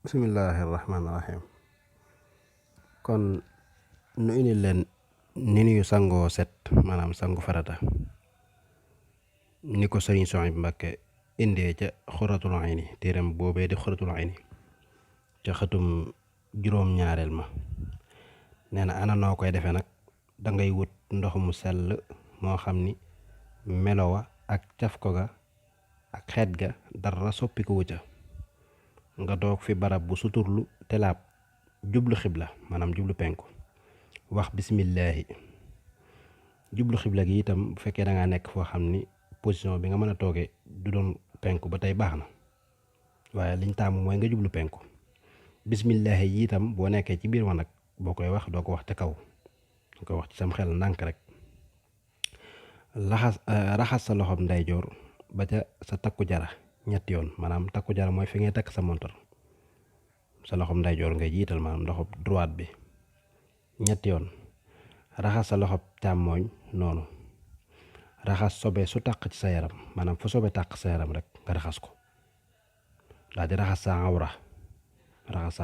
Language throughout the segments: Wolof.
bismillaahi rahmaani rahiim. Kon nu indi leen ni nuy sangoo set maanaam sangu farata ni ko sëriñ Suhaybu Mbàkke indee ca Xuratul Ayni téeram boobee di Xuratul Ayni ca xëtum juróom-ñaareel ma nee na ana noo koy defee nag dangay wut ndox mu sell moo xam ni melowa ak caf ko ga ak xeet ga dara soppi ko wucca nga toog fi barab bu suturlu te laab jublu xibla maanaam jublu penku wax bismillaahi jublu xibla gi itam bu fekkee da ngaa nekk foo xam ni position bi nga mën a toogee du doon penku ba tey baax na waaye liñ taamu mooy nga jublu penku bismillaahi yi itam boo nekkee ci biir ma nag boo koy wax doo ko wax te kaw doo ko wax ci sam xel ndànk rek raxas sa loxob ndeyjoor ba ca sa takku jara ñetti yoon maanaam takku jara mooy fi ngay takk sa montar sa loxob ndeyjoor ngay jiital maanaam loxob droite bi ñetti yoon raxas sa loxob càmmooñ noonu raxas sobe su taq ci sa yaram maanaam fu sobe taq sa yaram rek nga raxas ko daal di raxas sa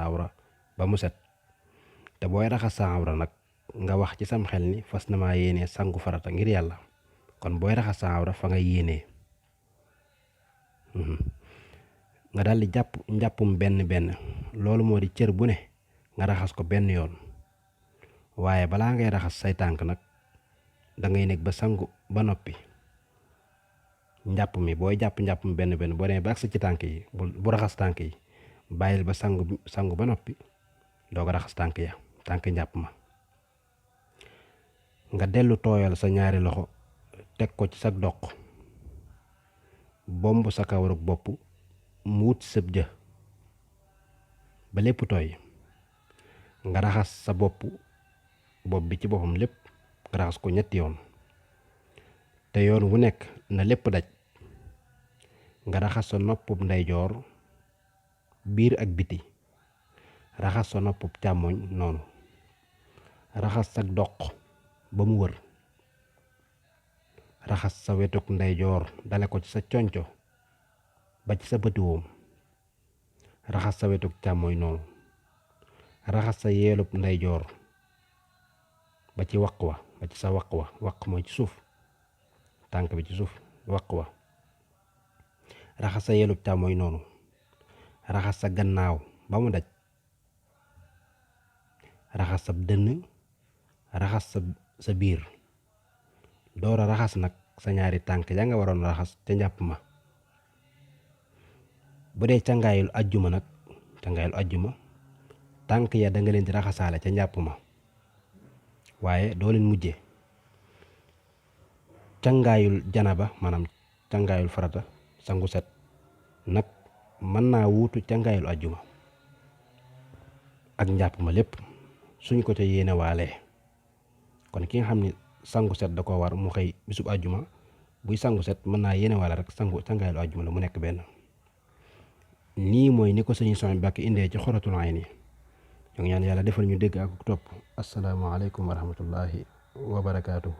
awra ba mu set te booy raxas sa awra nag nga wax ci sam xel ni fas na maa yéenee sangu farata ngir yàlla kon booy raxas sa awra fa nga yéenee nga daal di jàpp njàppum benn loolu moo di cër bu ne nga raxas ko benn yoon waaye balaa ngay raxas say tànk nag dangay nekk ba sangu ba noppi njàpp mi booy jàpp njàppum benn boo demee ba agsi ci tànk yi bu raxas tànk yi bàyyil ba sangu ba noppi doo ko raxas tànk njàpp ma nga dellu tooyal sa ñaari loxo teg ko ci sa doq bomb sa kawarug bopp mu wut sëb jë ba lépp tooy nga raxas sa bopp bi ci boppam lépp nga raxas ko ñetti yoon te yoon wu nekk na lépp daj nga raxas sa noppub ndeyjoor biir ak biti raxas sa noppub càmmoñ noonu raxas sa doq ba mu wër raxas sa wetuk ndeyjoor dale ko ci sa conco ba ci sa bëti woom raxas sa wetuk càmmoñ noonu raxas sa yeelub ndeyjoor ba ci waq wa ba ci sa waq mooy ci suuf tànk bi ci suuf waq wa raxas sa yeelub càmmoñ noonu raxas sa gannaaw ba mu daj raxas sa dënn raxas sa biir door a raxas nag sa ñaari tànk ya nga waroon raxas ca njàpp ma bu dee cangaayul ajjuma tànk ya da nga leen di raxasaale ca njàpp ma waaye doo leen mujje cangaayul janaba maanaam cangaayul farata sangu set nag mën naa wuutu cangaayul ajjuma ak njàpp ma lépp suñ ko ca yéene waalee kon ki nga xam ni sangu set da ko war mu xëy bisub ajjuma buy sangu set mën naa yéene waale rek cangaayul ajjuma la mu nekk benn nii mooy ni ko sëñ Suhaybu Mbàkke indee ci Xuratul Ayni ñoo ngi ñaan yàlla defal ñu dégg ak topp assalaamu aleykum wa rahmatullahi wa barakaatuhu